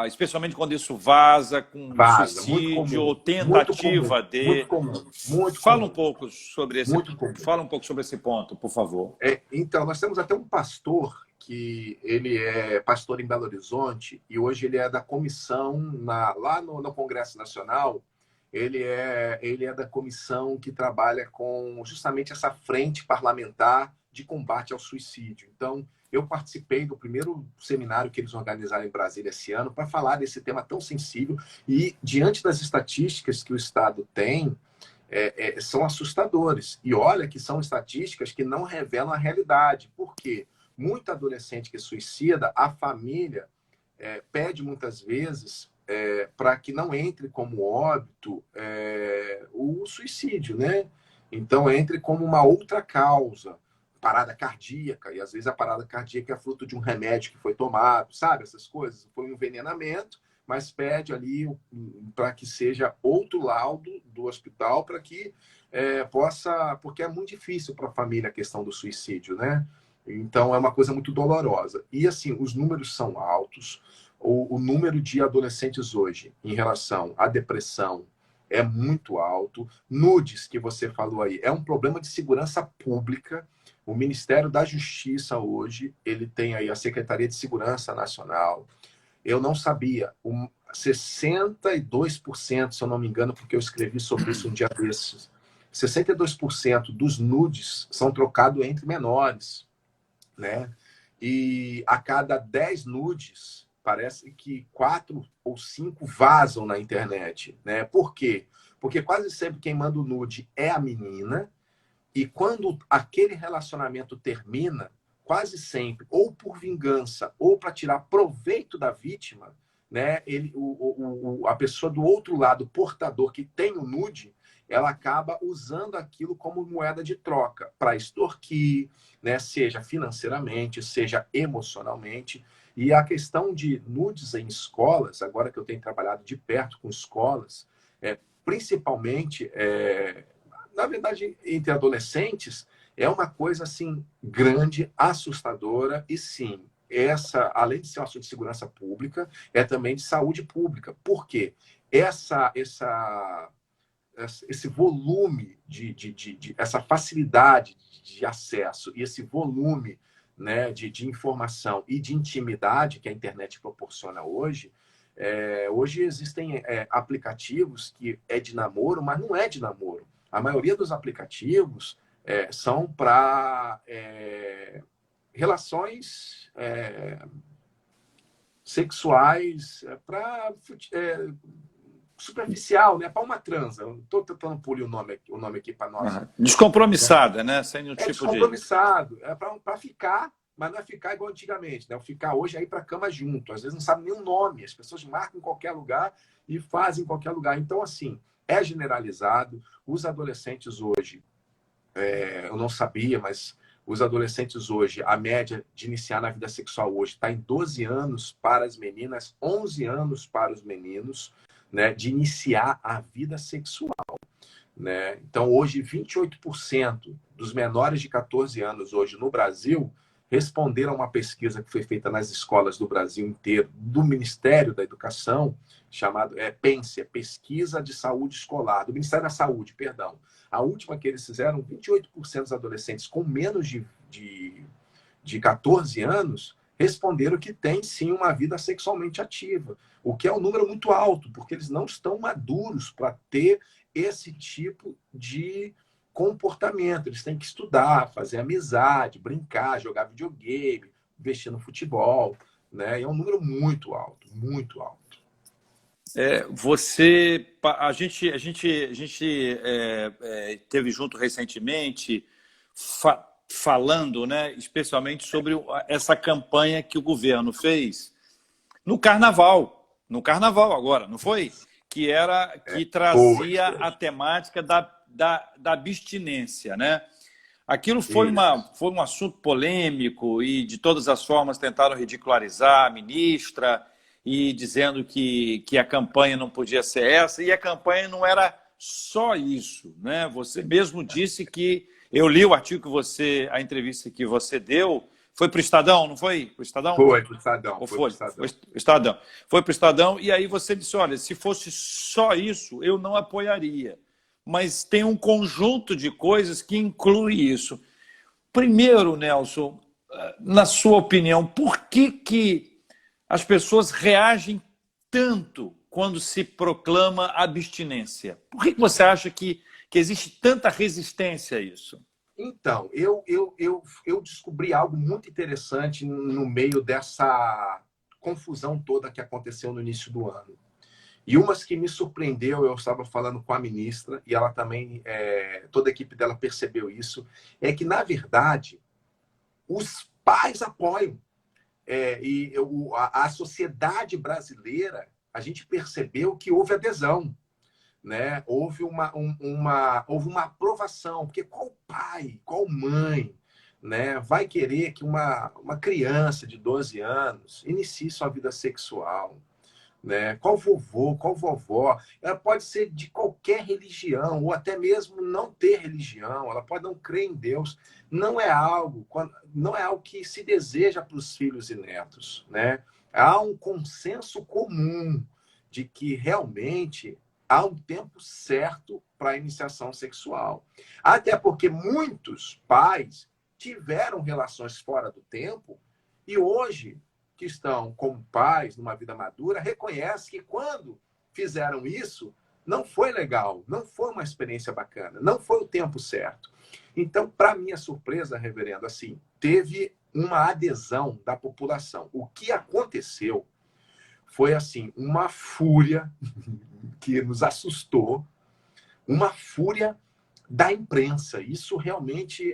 especialmente quando isso vaza com Vaza, muito suicídio comum, ou tentativa de... muito comum, muito Fala um comum, pouco sobre muito comum. esse ponto, por favor. Então, nós temos até um pastor que ele é pastor em Belo Horizonte e hoje ele é da comissão lá no Congresso Nacional. Ele é da comissão que trabalha com justamente essa frente parlamentar de combate ao suicídio. Então, eu participei do primeiro seminário que eles organizaram em Brasília esse ano para falar desse tema tão sensível e, diante das estatísticas que o Estado tem, são assustadores. E olha que são estatísticas que não revelam a realidade. Por quê? Muito adolescente que suicida, a família pede muitas vezes para que não entre como óbito o suicídio, né? Então, entre como uma outra causa, parada cardíaca, e às vezes a parada cardíaca é fruto de um remédio que foi tomado, sabe? Essas coisas. Foi um envenenamento, mas pede ali para que seja outro laudo do hospital para que possa... Porque é muito difícil para a família a questão do suicídio, né? Então, é uma coisa muito dolorosa. E, assim, os números são altos. O número de adolescentes hoje em relação à depressão é muito alto. Nudes, que você falou aí, é um problema de segurança pública. O Ministério da Justiça hoje, ele tem aí a Secretaria de Segurança Nacional. Eu não sabia, 62%, se eu não me engano, porque eu escrevi sobre isso um dia desses, 62% dos nudes são trocados entre menores, né? E a cada 10 nudes, parece que 4 ou 5 vazam na internet, né? Por quê? Porque quase sempre quem manda o nude é a menina, e quando aquele relacionamento termina, quase sempre, ou por vingança, ou para tirar proveito da vítima, né? A pessoa do outro lado, portador, que tem o nude, ela acaba usando aquilo como moeda de troca para extorquir, né? Seja financeiramente, seja emocionalmente. E a questão de nudes em escolas, agora que eu tenho trabalhado de perto com escolas, principalmente, na verdade, entre adolescentes, é uma coisa assim grande, assustadora e sim, além de ser um assunto de segurança pública, é também de saúde pública. Por quê? Esse volume essa facilidade de acesso e esse volume, né, de informação e de intimidade que a internet proporciona hoje, hoje existem aplicativos que é de namoro, mas não é de namoro. A maioria dos aplicativos são para relações sexuais, para superficial, né? Para uma transa. Estou tentando polir o nome aqui para nós. Descompromissada, né? Sem nenhum É tipo de... descompromissado. É para ficar, mas não é ficar igual antigamente, né? O ficar hoje é ir para a cama junto. Às vezes não sabe nem o nome. As pessoas marcam em qualquer lugar e fazem em qualquer lugar. Então, assim, é generalizado. Os adolescentes hoje, eu não sabia, mas os adolescentes hoje, a média de iniciar na vida sexual hoje está em 12 anos para as meninas, 11 anos para os meninos, né, de iniciar a vida sexual. Né? Então, hoje, 28% dos menores de 14 anos hoje no Brasil responderam a uma pesquisa que foi feita nas escolas do Brasil inteiro, do Ministério da Educação, chamado PENSE, Pesquisa de Saúde Escolar, do Ministério da Saúde, perdão. A última que eles fizeram, 28% dos adolescentes com menos de 14 anos responderam que tem sim uma vida sexualmente ativa, o que é um número muito alto, porque eles não estão maduros para ter esse tipo de comportamento. Eles têm que estudar, fazer amizade, brincar, jogar videogame, investir no futebol, né? E é um número muito alto, muito alto. A gente teve junto recentemente falando, né, especialmente sobre essa campanha que o governo fez no carnaval agora, não foi? Que trazia a temática da abstinência, né? Aquilo foi um assunto polêmico e, de todas as formas, tentaram ridicularizar a ministra e dizendo que a campanha não podia ser essa, e a campanha não era só isso, né? Você mesmo disse que... Eu li o artigo a entrevista que você deu, foi para o Estadão, não foi? Para o Estadão? Foi para o Estadão. Foi para o Estadão, e aí você disse, olha, se fosse só isso, eu não apoiaria. Mas tem um conjunto de coisas que inclui isso. Primeiro, Nelson, na sua opinião, por que as pessoas reagem tanto quando se proclama abstinência? Por que você acha que existe tanta resistência a isso? Então, eu descobri algo muito interessante no meio dessa confusão toda que aconteceu no início do ano. E umas que me surpreendeu, eu estava falando com a ministra, e ela também, toda a equipe dela percebeu isso, é que, na verdade, os pais apoiam. A sociedade brasileira, a gente percebeu que houve adesão. Né? Houve uma aprovação, porque qual pai, qual mãe, né, vai querer que uma criança de 12 anos inicie sua vida sexual? Né? Qual vovô, qual vovó? Ela pode ser de qualquer religião, ou até mesmo não ter religião, ela pode não crer em Deus. Não é algo que se deseja para os filhos e netos. Né? Há um consenso comum de que realmente há um tempo certo para a iniciação sexual. Até porque muitos pais tiveram relações fora do tempo e hoje, que estão como pais numa vida madura, reconhecem que quando fizeram isso, não foi legal, não foi uma experiência bacana, não foi o tempo certo. Então, para minha surpresa, reverendo, assim, teve uma adesão da população. O que aconteceu foi assim, uma fúria que nos assustou, uma fúria da imprensa. Isso realmente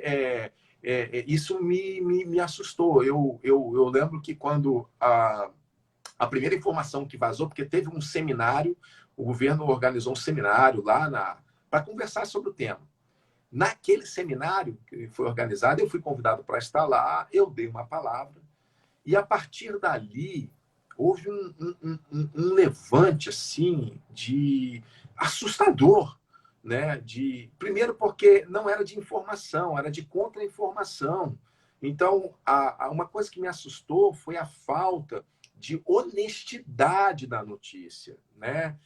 isso me assustou. Eu lembro que quando a primeira informação que vazou, porque teve um seminário, o governo organizou um seminário lá para conversar sobre o tema. Naquele seminário que foi organizado, eu fui convidado para estar lá, eu dei uma palavra, e a partir dali houve um levante assim de assustador, né? Primeiro porque não era de informação, era de contra-informação. Então, uma coisa que me assustou foi a falta de honestidade da notícia, né?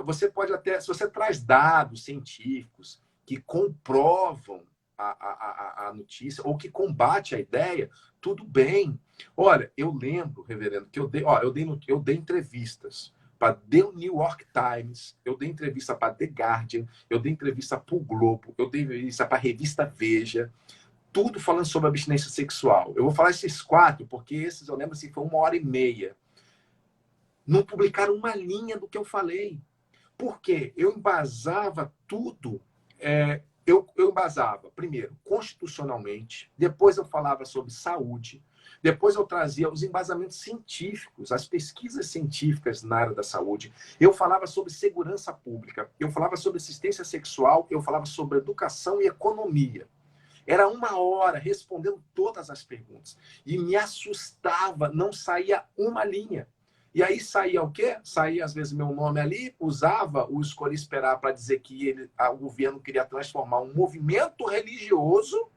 Você pode até, se você traz dados científicos que comprovam a notícia ou que combate a ideia, tudo bem. Olha, eu lembro, reverendo, que eu dei entrevistas para The New York Times, eu dei entrevista para The Guardian, eu dei entrevista para o Globo, eu dei entrevista para a revista Veja, tudo falando sobre abstinência sexual. Eu vou falar esses 4, porque esses eu lembro assim, foi 1h30. Não publicaram uma linha do que eu falei. Por quê? Eu embasava tudo. Eu embasava, primeiro, constitucionalmente, depois eu falava sobre saúde, depois eu trazia os embasamentos científicos, as pesquisas científicas na área da saúde, eu falava sobre segurança pública, eu falava sobre assistência sexual, eu falava sobre educação e economia. Era 1 hora respondendo todas as perguntas. E me assustava, não saía uma linha. E aí saía o quê? Saía, às vezes, meu nome ali, usava o Escolhi Esperar para dizer que o governo queria transformar um movimento religioso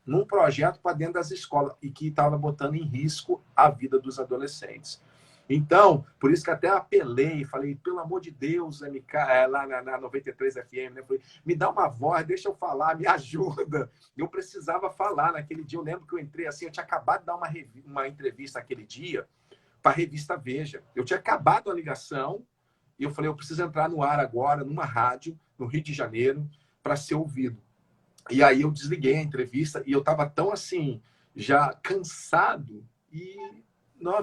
num projeto para dentro das escolas e que estava botando em risco a vida dos adolescentes. Então, por isso que até apelei, falei, pelo amor de Deus, MK, lá na 93 FM, né? Falei, me dá uma voz, deixa eu falar, me ajuda. Eu precisava falar naquele dia. Eu lembro que eu entrei assim, eu tinha acabado de dar uma entrevista naquele dia para a revista Veja. Eu tinha acabado a ligação e eu falei, eu preciso entrar no ar agora, numa rádio, no Rio de Janeiro, para ser ouvido. E aí eu desliguei a entrevista e eu estava tão assim, já cansado e...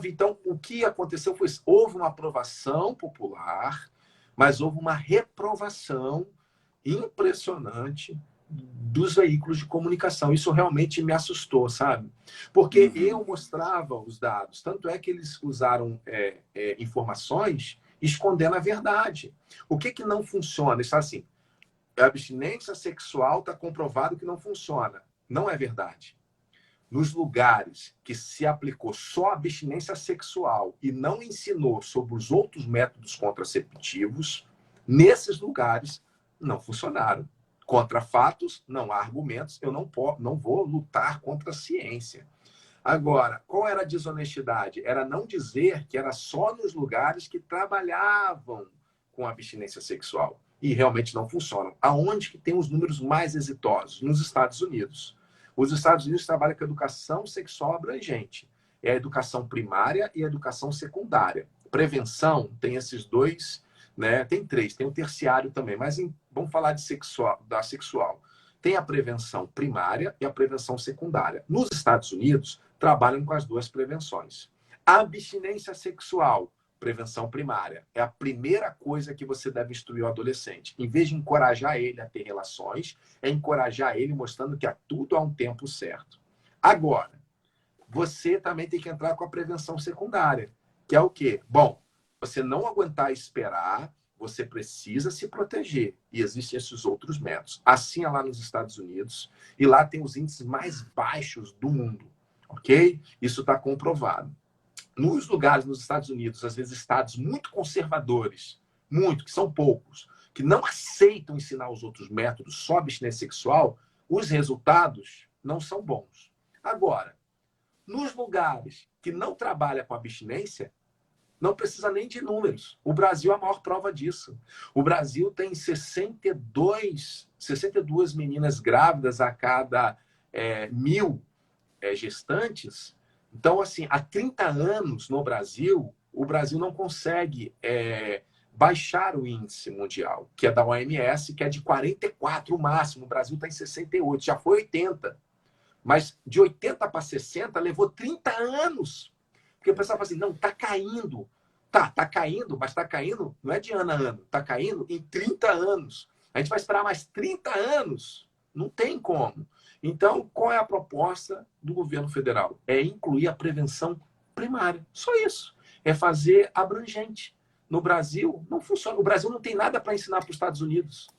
Então, o que aconteceu foi isso. Houve uma aprovação popular, mas houve uma reprovação impressionante dos veículos de comunicação. Isso realmente me assustou, sabe? Porque eu mostrava os dados. Tanto é que eles usaram informações escondendo a verdade. O que não funciona? Está assim, a abstinência sexual está comprovado que não funciona. Não é verdade. Nos lugares que se aplicou só a abstinência sexual e não ensinou sobre os outros métodos contraceptivos, nesses lugares não funcionaram. Contra fatos, não há argumentos, eu não vou lutar contra a ciência. Agora, qual era a desonestidade? Era não dizer que era só nos lugares que trabalhavam com abstinência sexual. E realmente não funcionam. Aonde que tem os números mais exitosos? Nos Estados Unidos. Os Estados Unidos trabalham com educação sexual abrangente. É a educação primária e a educação secundária. Prevenção tem esses dois, né? Tem 3, tem o terciário também, mas vamos falar da sexual. Tem a prevenção primária e a prevenção secundária. Nos Estados Unidos, trabalham com as 2 prevenções. A abstinência sexual, prevenção primária, é a primeira coisa que você deve instruir o adolescente. Em vez de encorajar ele a ter relações, é encorajar ele mostrando que tudo há um tempo certo. Agora, você também tem que entrar com a prevenção secundária, que é o quê? Bom, você não aguentar esperar, você precisa se proteger. E existem esses outros métodos. Assim é lá nos Estados Unidos, e lá tem os índices mais baixos do mundo, ok? Isso está comprovado. Nos lugares nos Estados Unidos, às vezes estados muito conservadores, que são poucos, que não aceitam ensinar os outros métodos, só abstinência sexual, os resultados não são bons. Agora, nos lugares que não trabalham com abstinência, não precisa nem de números. O Brasil é a maior prova disso. O Brasil tem 62 meninas grávidas a cada 1.000 gestantes. Então, assim, há 30 anos no Brasil, o Brasil não consegue baixar o índice mundial, que é da OMS, que é de 44 o máximo. O Brasil está em 68, já foi 80. Mas de 80 para 60 levou 30 anos. Porque o pessoal fala assim, não, está caindo. Tá caindo, mas está caindo, não é de ano a ano, está caindo em 30 anos. A gente vai esperar mais 30 anos? Não tem como. Então, qual é a proposta do governo federal? É incluir a prevenção primária. Só isso. É fazer abrangente. No Brasil, não funciona. O Brasil não tem nada para ensinar para os Estados Unidos.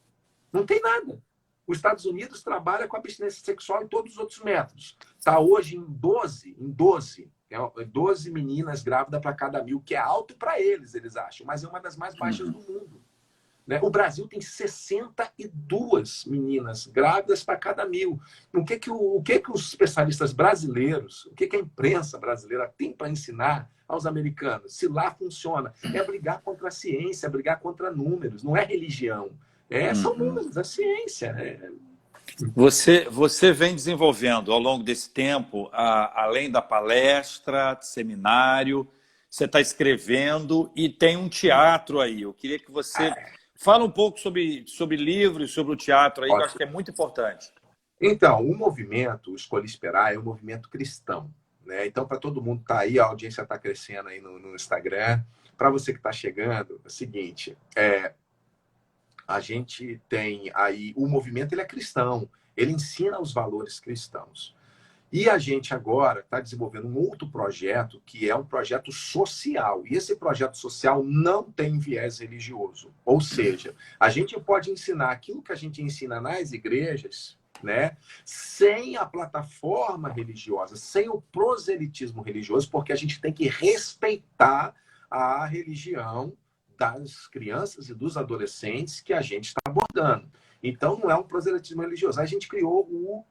Não tem nada. Os Estados Unidos trabalha com abstinência sexual em todos os outros métodos. Está hoje em 12 meninas grávidas para cada 1.000, que é alto para eles acham, mas é uma das mais baixas do mundo. Né? O Brasil tem 62 meninas grávidas para cada 1.000. O que os especialistas brasileiros, o que a imprensa brasileira tem para ensinar aos americanos? Se lá funciona, é brigar contra a ciência, é brigar contra números, não é religião. São números, é ciência. Você vem desenvolvendo ao longo desse tempo, além da palestra, seminário, você está escrevendo e tem um teatro aí. Eu queria que você fale um pouco sobre livros, sobre o teatro aí, que eu acho que é muito importante. Então, o movimento Escolhi Esperar é um movimento cristão. Né? Então, para todo mundo que está aí, a audiência está crescendo aí no Instagram. Para você que está chegando, é o seguinte, a gente tem aí, o movimento ele é cristão, ele ensina os valores cristãos. E a gente agora está desenvolvendo um outro projeto, que é um projeto social. E esse projeto social não tem viés religioso. Ou seja, a gente pode ensinar aquilo que a gente ensina nas igrejas, né, sem a plataforma religiosa, sem o proselitismo religioso, porque a gente tem que respeitar a religião das crianças e dos adolescentes que a gente está abordando. Então, não é um proselitismo religioso. A gente criou o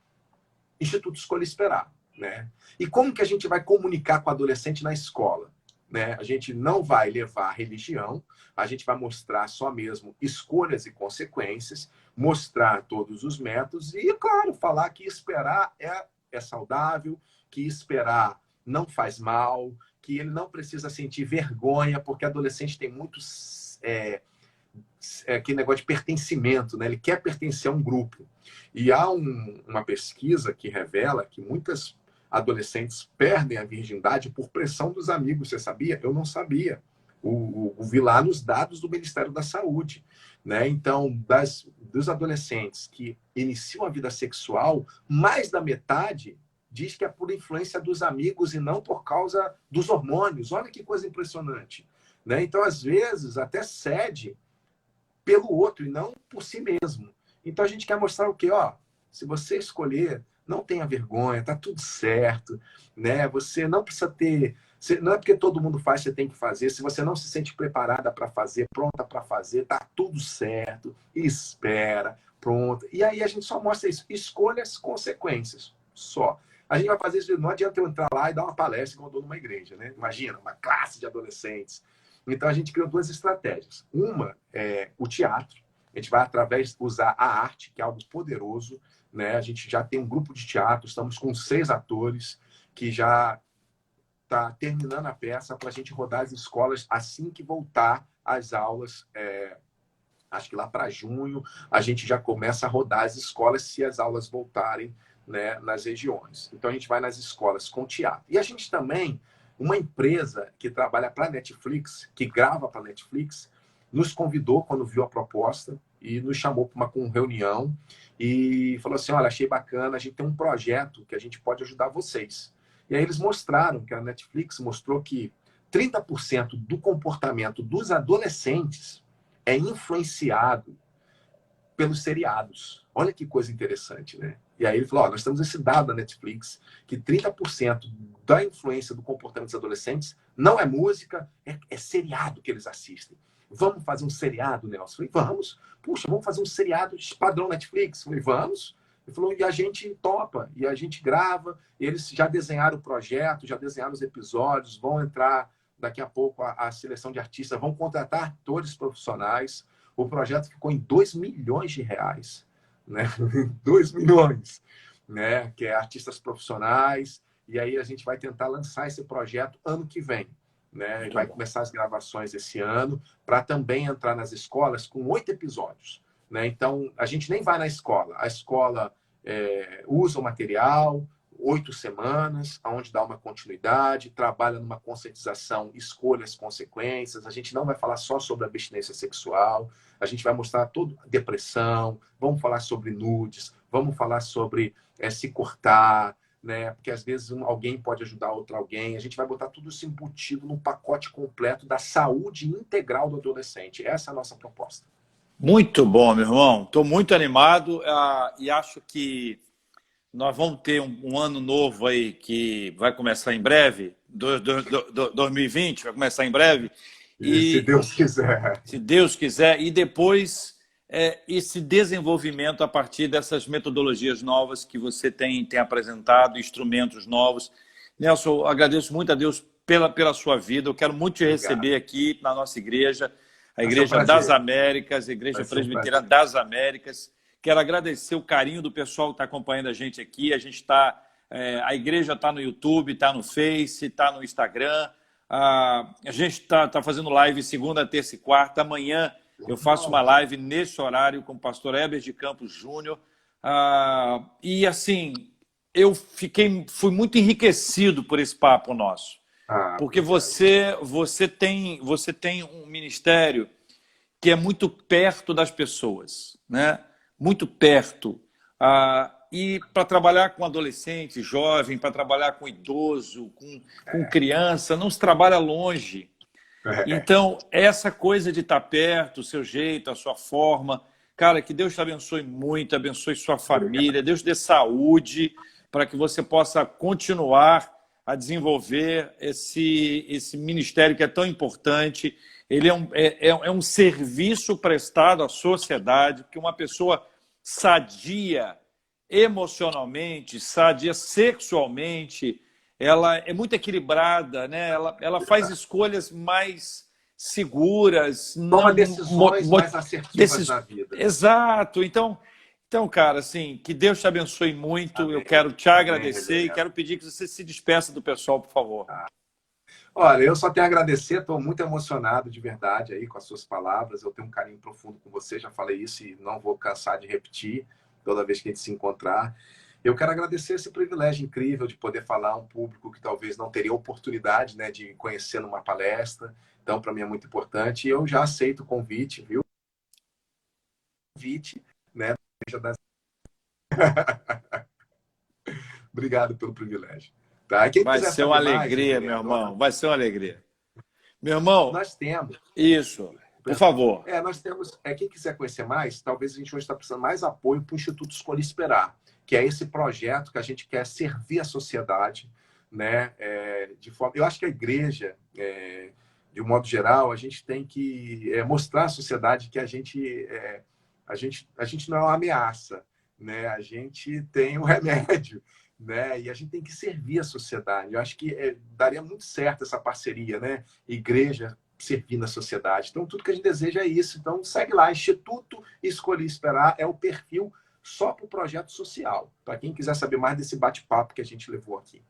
Instituto Escolha Esperar. Né? E como que a gente vai comunicar com o adolescente na escola? Né? A gente não vai levar religião, a gente vai mostrar só mesmo escolhas e consequências, mostrar todos os métodos e, claro, falar que esperar é saudável, que esperar não faz mal, que ele não precisa sentir vergonha, porque adolescente tem muitos... aquele negócio de pertencimento, né? Ele quer pertencer a um grupo. E há uma pesquisa que revela que muitas adolescentes perdem a virgindade por pressão dos amigos. Você sabia? Eu não sabia. Vi lá nos dados do Ministério da Saúde. Né? Então, dos adolescentes que iniciam a vida sexual, mais da metade diz que é por influência dos amigos e não por causa dos hormônios. Olha que coisa impressionante. Né? Então, às vezes, até cede pelo outro e não por si mesmo. Então a gente quer mostrar o quê? Se você escolher, não tenha vergonha, tá tudo certo, né? Você não precisa ter, não é porque todo mundo faz, você tem que fazer. Se você não se sente preparada para fazer, pronta para fazer, tá tudo certo. Espera, pronto. E aí a gente só mostra isso, escolhas, consequências, só. A gente vai fazer isso, não adianta eu entrar lá e dar uma palestra igual eu dou numa igreja, né? Imagina, uma classe de adolescentes. Então, a gente criou duas estratégias. Uma é o teatro. A gente vai, através, usar a arte, que é algo poderoso. Né? A gente já tem um grupo de teatro, estamos com 6 atores, que já está terminando a peça para a gente rodar as escolas assim que voltar às aulas. Acho que lá para junho, a gente já começa a rodar as escolas se as aulas voltarem, né, nas regiões. Então, a gente vai nas escolas com teatro. E a gente também... Uma empresa que trabalha para a Netflix, que grava para a Netflix, nos convidou quando viu a proposta e nos chamou para uma reunião e falou assim, olha, achei bacana, a gente tem um projeto que a gente pode ajudar vocês. E aí eles mostraram, que a Netflix mostrou que 30% do comportamento dos adolescentes é influenciado pelos seriados. Olha que coisa interessante, né? E aí ele falou, nós temos esse dado da Netflix, que 30% da influência do comportamento dos adolescentes não é música, é seriado que eles assistem. Vamos fazer um seriado, Nelson? Eu falei, vamos. Puxa, vamos fazer um seriado padrão Netflix? Eu falei, vamos. Ele falou, e a gente topa, e a gente grava, e eles já desenharam o projeto, já desenharam os episódios, vão entrar daqui a pouco a seleção de artistas, vão contratar atores profissionais. O projeto ficou em 2 milhões de reais. Né? 2 milhões, né? Que é artistas profissionais, e aí a gente vai tentar lançar esse projeto ano que vem. Né? Vai começar as gravações esse ano, para também entrar nas escolas com 8 episódios. Né? Então, a gente nem vai na escola. A escola usa o material, 8 semanas, onde dá uma continuidade, trabalha numa conscientização, escolhas, consequências. A gente não vai falar só sobre abstinência sexual, a gente vai mostrar toda depressão, vamos falar sobre nudes, vamos falar sobre se cortar, né? Porque às vezes alguém pode ajudar outro alguém. A gente vai botar tudo isso embutido num pacote completo da saúde integral do adolescente. Essa é a nossa proposta. Muito bom, meu irmão. Estou muito animado e acho que nós vamos ter um ano novo aí que vai começar em breve, 2020 vai começar em breve, E se e Deus quiser. se Deus quiser, e depois esse desenvolvimento a partir dessas metodologias novas que você tem apresentado, instrumentos novos. Nelson, eu agradeço muito a Deus pela sua vida. Eu quero muito te Obrigado. receber aqui na nossa igreja, a Vai ser um Igreja das prazer. Américas, a Vai Igreja ser um Presbiteriana prazer. das Américas. Quero agradecer o carinho do pessoal que está acompanhando a gente aqui. A gente está, a igreja está no YouTube, está no Face, está no Instagram. A gente está fazendo live segunda, terça e quarta. Amanhã eu faço uma live nesse horário com o pastor Heber de Campos Júnior. E assim, fui muito enriquecido por esse papo nosso. Porque Obrigado. você tem um ministério que é muito perto das pessoas, né? Muito perto. E para trabalhar com adolescente, jovem, para trabalhar com idoso, com criança, não se trabalha longe. É. Então, essa coisa de estar perto, o seu jeito, a sua forma, cara, que Deus te abençoe muito, abençoe sua família, Deus dê saúde para que você possa continuar a desenvolver esse ministério que é tão importante. Ele é um serviço prestado à sociedade, porque uma pessoa sadia emocionalmente, sadia sexualmente, ela é muito equilibrada, né? Ela faz escolhas mais seguras, Toma não decisões mais assertivas na vida. exato. Então, cara, assim, que Deus te abençoe muito. Eu Amém. quero te Amém, agradecer e Reverendo. quero pedir que você se despeça do pessoal, por favor. Olha, eu só tenho a agradecer, estou muito emocionado de verdade aí com as suas palavras. Eu tenho um carinho profundo com você, já falei isso e não vou cansar de repetir toda vez que a gente se encontrar. Eu quero agradecer esse privilégio incrível de poder falar a um público que talvez não teria oportunidade, né, de conhecer numa palestra. Então, para mim é muito importante. E eu já aceito o convite, viu? Convite, né? Obrigado pelo privilégio. Tá? Quem Vai quiser ser uma saber mais, alegria, meu reverendo, irmão. Vai ser uma alegria. Meu irmão, nós temos. isso, por favor. Nós temos. Quem quiser conhecer mais, talvez a gente hoje está precisando mais apoio para o Instituto Escolha Esperar, que é esse projeto que a gente quer servir a sociedade, né? De forma, eu acho que a igreja, de um modo geral, a gente tem que mostrar à sociedade que a gente não é uma ameaça, né? A gente tem um remédio, né? E a gente tem que servir a sociedade. Eu acho que daria muito certo essa parceria, né? Igreja servir na sociedade. Então, tudo que a gente deseja é isso. Então, segue lá, Instituto Escolhi Esperar é o perfil só para o projeto social, para quem quiser saber mais desse bate-papo que a gente levou aqui.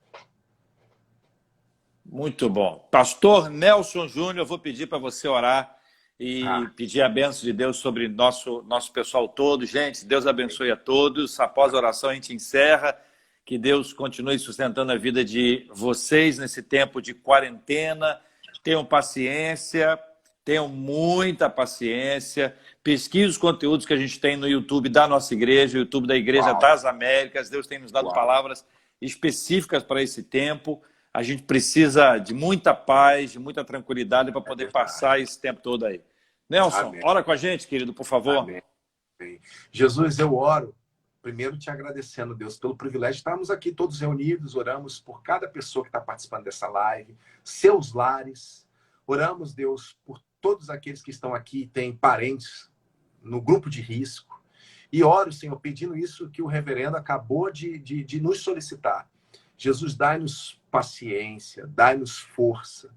Muito bom. Pastor Nelson Júnior, eu vou pedir para você orar e pedir a bênção de Deus sobre nosso pessoal todo. Gente, Deus abençoe a todos. Após a oração, a gente encerra. Que Deus continue sustentando a vida de vocês nesse tempo de quarentena. Tenham paciência, tenham muita paciência. Pesquise os conteúdos que a gente tem no YouTube da nossa igreja, o YouTube da Igreja das Américas. Deus tem nos dado palavras específicas para esse tempo. A gente precisa de muita paz, de muita tranquilidade para poder passar esse tempo todo aí. Nelson, Amém. ora com a gente, querido, por favor. Amém. Jesus, eu oro, primeiro te agradecendo, Deus, pelo privilégio de estarmos aqui todos reunidos. Oramos por cada pessoa que está participando dessa live, seus lares. Oramos, Deus, por todos aqueles que estão aqui e têm parentes no grupo de risco. E oro, Senhor, pedindo isso que o reverendo acabou de nos solicitar. Jesus, dai-nos paciência, dai-nos força.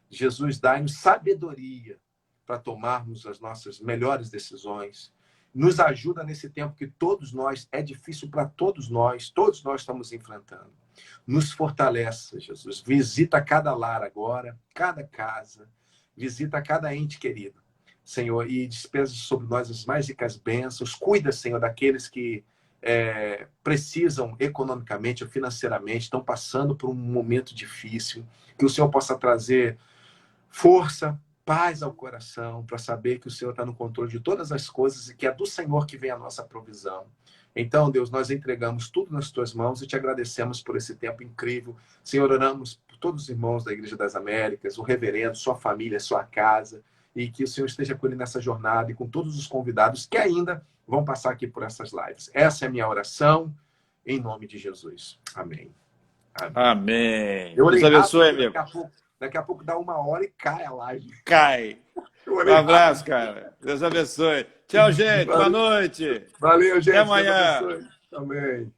Jesus, dai-nos sabedoria para tomarmos as nossas melhores decisões. Nos ajuda nesse tempo que todos nós, é difícil para todos nós estamos enfrentando. Nos fortaleça, Jesus. Visita cada lar agora, cada casa. Visita cada ente querido, Senhor, e despeja sobre nós as mais ricas bênçãos. Cuida, Senhor, daqueles que precisam economicamente ou financeiramente, estão passando por um momento difícil. Que o Senhor possa trazer força, paz ao coração, para saber que o Senhor está no controle de todas as coisas e que é do Senhor que vem a nossa provisão. Então, Deus, nós entregamos tudo nas tuas mãos e te agradecemos por esse tempo incrível. Senhor, oramos por todos os irmãos da Igreja das Américas, o reverendo, sua família, sua casa, e que o Senhor esteja com ele nessa jornada e com todos os convidados que ainda vão passar aqui por essas lives. Essa é a minha oração, em nome de Jesus. Amém. Amém. Eu orei Deus abençoe, rápido, amigo. daqui a pouco dá 1 hora e cai a live. Cai. Um abraço, cara. Deus abençoe. Tchau, gente. Boa noite. Valeu, gente. Até amanhã. Deus abençoe. Amém.